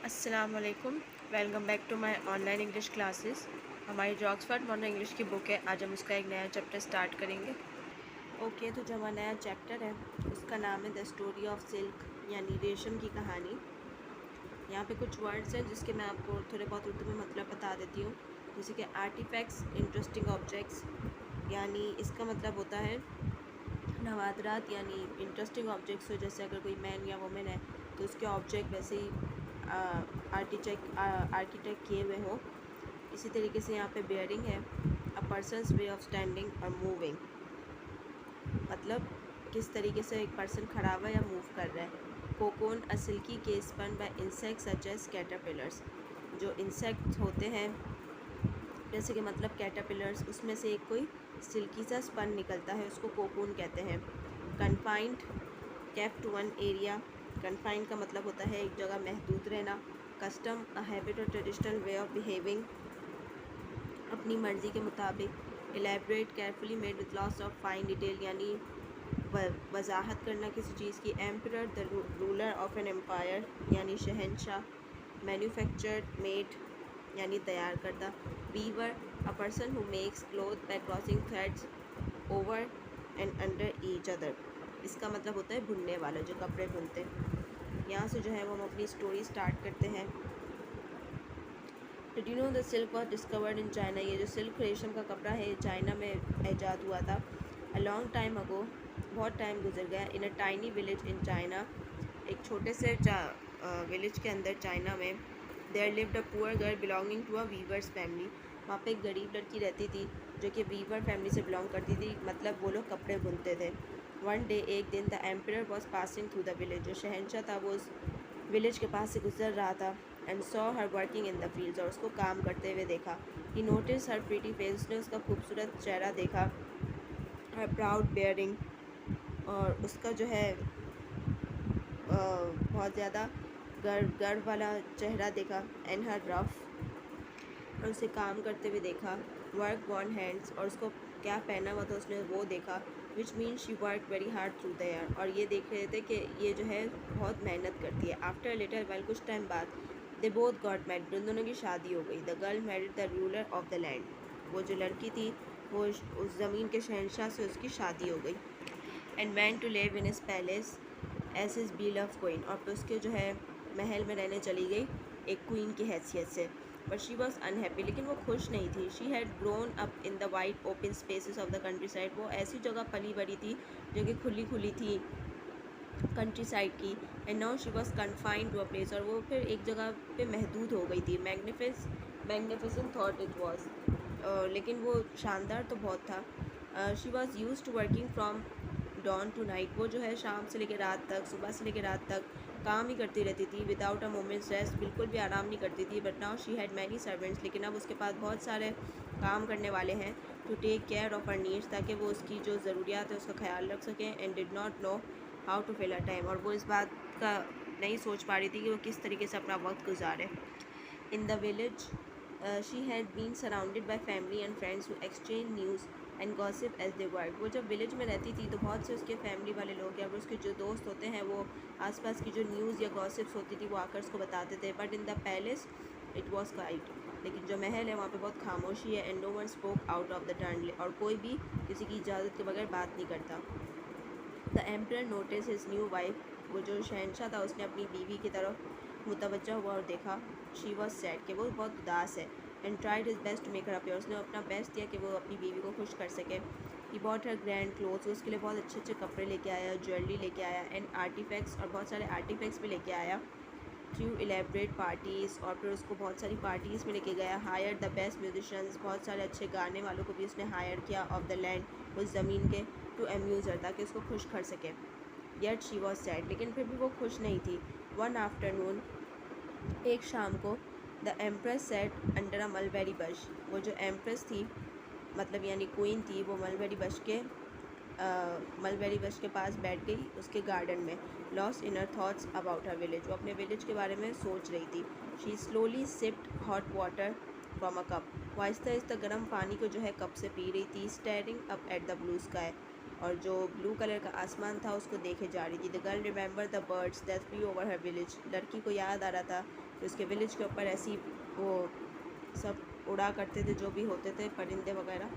अस्सलाम वालेकुम। Welcome back to my online English classes. हमारी जो ऑक्सफोर्ड मॉडर्न इंग्लिश की बुक है, आज हम उसका एक नया चैप्टर स्टार्ट करेंगे। ओके, तो जो हमारा नया चैप्टर है उसका नाम है द स्टोरी ऑफ सिल्क, यानी रेशम की कहानी। यहाँ पे कुछ वर्ड्स हैं जिसके मैं आपको थोड़े बहुत उर्दू में मतलब बता देती हूँ। जैसे कि आर्टिफैक्ट्स, इंटरेस्टिंग ऑब्जेक्ट्स, यानी इसका मतलब होता है नवादरात, यानी इंटरेस्टिंग ऑब्जेक्ट्स हो, जैसे अगर कोई मैन या वुमेन है तो उसके ऑब्जेक्ट वैसे ही आर्किटेक्ट किए हुए हों। इसी तरीके से यहाँ पे बेयरिंग है, a person's way of standing और मूविंग, मतलब किस तरीके से एक पर्सन खड़ा हुआ या मूव कर रहा है। Cocoon, a silky case spun by insects such as caterpillars, जो इंसेक्ट्स होते हैं जैसे कि मतलब कैटरपिलर्स, उसमें से एक कोई सिल्की सा स्पन निकलता है, उसको कोकून कहते हैं। Confined, kept one area, confined का मतलब होता है एक जगह महदूद रहना। कस्टम, अ हैबिट और ट्रेडिशनल वे ऑफ बिहेविंग, अपनी मर्ज़ी के मुताबिक। Elaborate, carefully made with lots of fine detail, यानी वजाहत करना किसी चीज़ की। Emperor, the ruler of an empire, यानी शहनशाह। मैन्युफैक्चर्ड, मेड, यानी तैयार करता। Weaver, a person who makes cloth by crossing threads over and under each other, इसका मतलब होता है बुनने वाला, जो कपड़े बुनते हैं। यहाँ से जो है वो हम अपनी स्टोरी स्टार्ट करते हैं। Did you know the silk was discovered in China, ये जो सिल्क रेशम का कपड़ा है चाइना में ईजाद हुआ था। अ लॉन्ग टाइम अगो, बहुत टाइम गुजर गया। In a tiny village in China, एक छोटे से विलेज के अंदर चाइना में। There lived a poor girl belonging to a weavers family, वहाँ पे एक गरीब लड़की रहती थी जो कि वीवर फैमिली से बिलोंग करती थी, मतलब वो लोग कपड़े बुनते थे। वन डे, एक दिन, the emperor was passing through the village, जो शहनशाह था वो उस विलेज के पास से गुजर रहा था। And saw her working in the fields, और उसको काम करते हुए देखा। ही नोटिस हर प्रीटी फेस, उसने उसका खूबसूरत चेहरा देखा। हर प्राउड बेयरिंग, और उसका जो है बहुत ज़्यादा गर्व वाला चेहरा देखा। एंड हर रफ, और उसे काम करते हुए देखा। वर्क वन हैंड्स, और उसको क्या पहना हुआ था उसने वो देखा। Which mean she work very hard through the year, और ये देख रहे थे कि ये जो है बहुत मेहनत करती है। आफ्टर लिटिल वाइल, कुछ टाइम बाद, दे बोथ गॉट मैरिड, उन दोनों की शादी हो गई। The girl married the ruler of the land, वो जो लड़की थी वो उस ज़मीन के शहनशाह से उसकी शादी हो गई। And went to live in his palace as his beloved queen, और फिर उसके जो है महल में रहने चली गई एक क्वीन की हैसियत से। बट शी वॉज अनहैप्पी, लेकिन वो खुश नहीं थी। She had grown up in the wide open spaces of the countryside, वो ऐसी जगह पली बड़ी थी जो कि खुली खुली थी कंट्री साइड की। And now she was confined to a place, और वो फिर एक जगह पे महदूद हो गई थी। मैग्निफिसेंट थॉट इट वॉज, लेकिन वो शानदार तो बहुत था। She was used to working from dawn to night, वो जो है शाम से लेकर रात तक, सुबह से लेकर रात तक काम ही करती रहती थी। विदाउट अ मोमेंट्स रेस्ट, बिल्कुल भी आराम नहीं करती थी। But now she had many servants, लेकिन अब उसके पास बहुत सारे काम करने वाले हैं। To take care of her needs, ताकि वो उसकी जो ज़रूरियात है उसका ख्याल रख सकें। And did not know how to fill a time, और वो इस बात का नहीं सोच पा रही थी कि वो किस तरीके से अपना वक्त गुजारे। In the village she had been surrounded by family and friends who exchange news and gossip as they work, वो जब विलेज में रहती थी तो बहुत से उसके फैमिली वाले लोग या फिर उसके जो दोस्त होते हैं वो आसपास की जो न्यूज़ या गॉसिप्स होती थी वो आकर उसको बताते थे। But in the palace it was quiet, लेकिन जो महल है वहाँ पे बहुत खामोशी है। And no one spoke out of the turn, और कोई भी किसी की इजाज़त के बगैर बात नहीं करता। The emperor notice his new wife, वो जो शहनशाह था उसने अपनी बीवी की तरफ मुतवज्जा हुआ और देखा। शी वॉज सैड, कि वो बहुत उदास है। And tried his best to make her happy, उसने अपना बेस्ट दिया कि वो अपनी बीवी को खुश कर सके। He bought her grand clothes, उसके लिए बहुत अच्छे अच्छे कपड़े लेके आया, ज्वेलरी लेके आया। एंड आर्टिफैक्ट्स, और बहुत सारे आर्टिफैक्ट्स भी लेके आया। थ्रू एलेबरेट पार्टीज़, और फिर उसको बहुत सारी पार्टीज़ में लेके गया। हायर द बेस्ट म्यूजिशंस, बहुत सारे अच्छे गाने वालों को भी उसने हायर किया ऑफ द लैंड, उस ज़मीन के। टू अम्यूज़ हर, ताकि उसको खुश कर सके। येट शी वॉज सैड, लेकिन फिर भी वो खुश नहीं थी। वन आफ्टरनून, एक शाम को, the empress set under a mulberry bush, वो जो एम्प्रेस थी मतलब यानी क्वीन थी, वो मलबेरी बश के पास बैठ गई उसके गार्डन में। Lost in her thoughts about her village, वो अपने विलेज के बारे में सोच रही थी। She slowly sipped hot water from a cup, वो आहिस्ता आहिस्ता गर्म पानी को जो है कप से पी रही थी। Steering up at the blue sky, और जो ब्लू कलर का आसमान था उसको देखे जा रही थी। The girl remember the birds that flew over her village. लड़की को याद आ रहा था कि उसके विलेज के ऊपर ऐसी वो सब उड़ा करते थे, जो भी होते थे परिंदे वगैरह।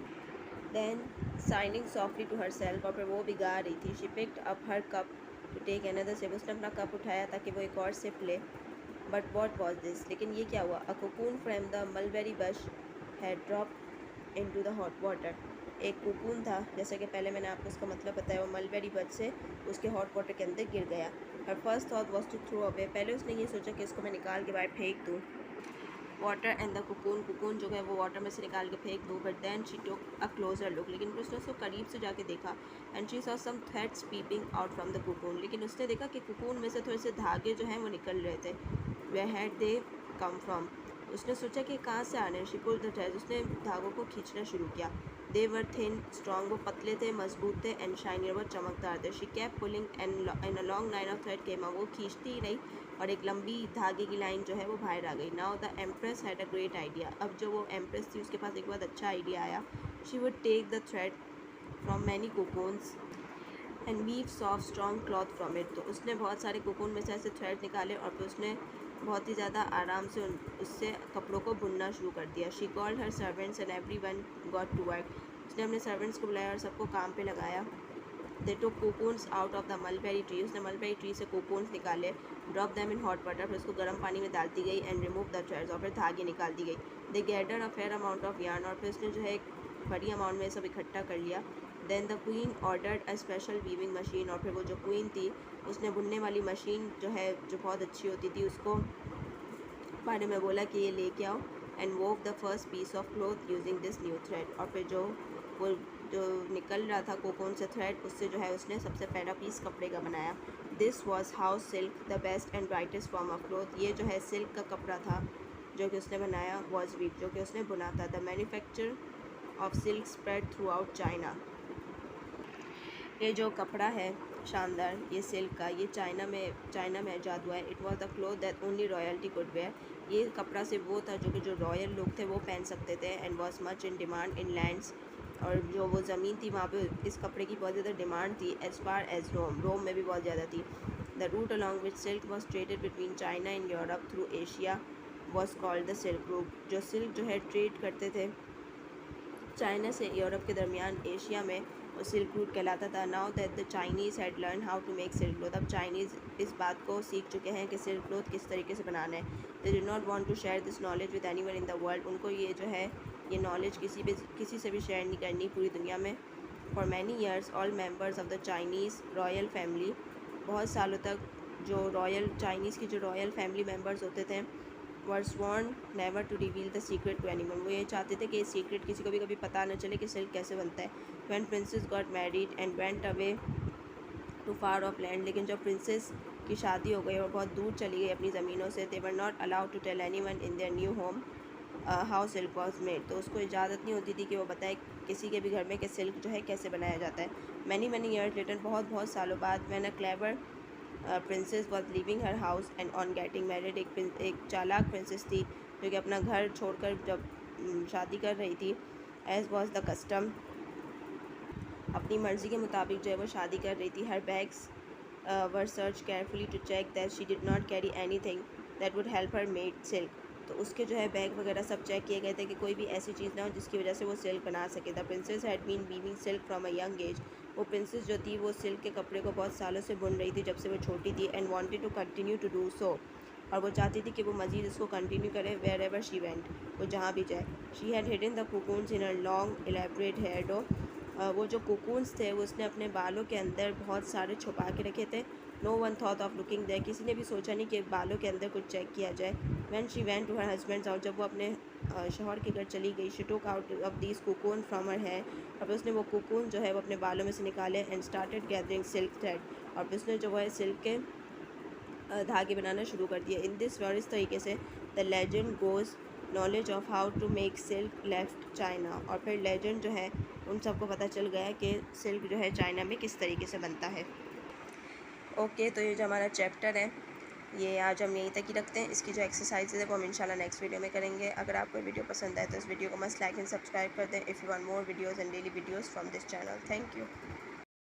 Then singing softly to herself, और फिर वो भी गा रही थी। She picked up her cup to take another sip. उसने अपना कप उठाया ताकि वो एक और सिप ले। बट वॉट वॉज दिस, लेकिन ये क्या हुआ? A cocoon from the mulberry bush had drop into the hot water. एक कोकून था, जैसे कि पहले मैंने आपको उसका मतलब बताया, वो मलबेरी बश से उसके हॉट वाटर के अंदर गिर गया। Her first thought was to throw away. पहले उसने ये सोचा कि इसको मैं निकाल के बाहर फेंक दूँ, water and the cocoon, cocoon जो है वो वाटर में से निकाल के फेंक दूँ। But then she took a closer look, लेकिन फिर उसने उसको करीब से जाके देखा। And she saw some threads peeping out from the cocoon, लेकिन उसने देखा कि कोकून में से थोड़े से धागे जो हैं वो निकल रहे थे। Where had they come from, उसने सोचा कि कहाँ से आने। शी पुल्ड द थ्रेड्स, उसने धागों को खींचना शुरू किया। दे वर थिन स्ट्रॉन्ग, वो पतले थे, मजबूत थे, एंड शाइनी, वो चमकदार थे। She cap pulling and a long line of thread came out, वो खींचती ही रही और एक लंबी धागे की लाइन जो है वो बाहर आ गई। Now the empress had a great idea, अब जो वो एम्प्रेस थी उसके पास एक बहुत अच्छा आइडिया आया। She would take the thread from many cocoons and weave soft strong cloth from it. तो उसने बहुत सारे कोकून में से ऐसे थ्रेड निकाले और फिर उसने बहुत ही ज़्यादा आराम से उससे कपड़ों को बुनना शुरू कर दिया। She called her servants and everyone got to work, उसने अपने सर्वेंट्स को बुलाया और सबको काम पे लगाया। They took cocoons out of the mulberry tree, उसने मलबेरी ट्री से कोकून्स निकाले। Drop them in hot water, फिर उसको गर्म पानी में डालती गई। एंड रिमूव द थ्रेड्स, और फिर धागे निकाल दी गई। They gather a fair amount of yarn, और फिर उसने जो है एक बड़ी अमाउंट में सब इकट्ठा कर लिया। Then the queen ordered a special weaving machine, और फिर वो जो क्वीन थी उसने बुनने वाली मशीन जो है जो बहुत अच्छी होती थी उसको बारे में बोला कि ये लेके आओ। And wove the first piece of cloth using this new thread, और फिर वो जो निकल रहा था कोकून से थ्रेड, उससे जो है उसने सबसे पहला पीस कपड़े का बनाया। This was how silk the best and brightest form of cloth, ये जो है सिल्क का कपड़ा था जो कि उसने बनाया। वॉज वीव, जो कि उसने बुना था। The manufacture of silk spread through out China, ये जो कपड़ा है शानदार ये सिल्क का, ये चाइना में ईजाद हुआ है। It was the cloth that only royalty could wear, ये कपड़ा सिर्फ वो था जो कि जो रॉयल लोग थे वो पहन सकते थे। And was much in demand in lands, और जो वो ज़मीन थी वहाँ पे इस कपड़े की बहुत ज़्यादा डिमांड थी। एज फार एज रोम, रोम में भी बहुत ज़्यादा थी। The route along which silk was traded between China and Europe through Asia was called the silk route, जो सिल्क जो है ट्रेड करते थे चाइना से यूरोप के दरमियान एशिया में, वो सिल्क रूट कहलाता था। Now that the Chinese had learn how to make silk cloth, अब चाइनीज़ इस बात को सीख चुके हैं कि सिल्क क्लॉथ किस तरीके से बनाना है। They did not want to share this knowledge with anyone in the world, उनको ये जो है ये नॉलेज किसी से भी शेयर नहीं करनी पूरी दुनिया में। For many years all members of the Chinese royal family, बहुत सालों तक जो रॉयल चाइनीज़ की जो रॉयल फैमिली मेम्बर्स होते थे were sworn never to reveal the secret to anyone, वो ये चाहते थे कि ये सीक्रेट किसी को भी कभी पता न चले कि सिल्क कैसे बनता है। When princess got married and went away to far off land, लेकिन जब प्रिंसेस की शादी हो गई और बहुत दूर चली गई अपनी ज़मीनों से, they were not allowed to tell anyone in their new home how silk was made, तो उसको इजाज़त नहीं होती थी कि वो बताए किसी के भी घर में कि सिल्क जो है कैसे बनाया जाता है। मैनी ईयर्स लेटर, बहुत सालों बाद, when a clever princess was living her house and on getting married, एक चालाक प्रिंसेस थी जो कि अपना घर छोड़कर जब शादी कर रही थी, एज वॉज द कस्टम, अपनी मर्ज़ी के मुताबिक जो है वो शादी कर रही थी। Her bags were search carefully to check that she did not carry anything that would help her made silk, तो उसके जो है बैग वगैरह सब चेक किए गए थे कि कोई भी ऐसी चीज़ ना हो जिसकी वजह से वो सिल्क बना सके। The princess had been weaving silk from a young age, वो प्रिंसेस जो थी वो सिल्क के कपड़े को बहुत सालों से बुन रही थी जब से वो छोटी थी। And wanted to continue to do so, और वो चाहती थी कि वो मज़ीद इसको कंटिन्यू करे वेयर एवर शी वेंट, वो जहाँ भी जाए। She had hidden the cocoons in a long elaborate hairdo, वो जो कोकून्स थे वो उसने अपने बालों के अंदर बहुत सारे छुपा के रखे थे। No one thought of looking there, किसी ने भी सोचा नहीं कि बालों के अंदर कुछ चेक किया जाए। When she went to her husband's house, जब वो अपने शौहर के घर चली गई, she took out of these cocoon from her hair, और फिर उसने वो कोकून जो है वो अपने बालों में से निकाले। And started gathering silk thread, और फिर उसने जो है सिल्क के धागे बनाना शुरू कर दिया। इन दिस वर, इस तरीके से the legend goes knowledge of how to make silk left China, और फिर लेजेंड जो है उन सबको पता चल गया कि सिल्क जो है चाइना में किस तरीके से बनता है। ओके, तो ये जो हमारा चैप्टर है ये आज हम यहीं तक ही रखते हैं। इसकी जो एक्सरसाइज है वो हम इंशाल्लाह नेक्स्ट वीडियो में करेंगे। अगर आपको वीडियो पसंद आए तो इस वीडियो को मस्ट लाइक एंड सब्सक्राइब कर दें। If you want more videos and daily videos from this channel. Thank you.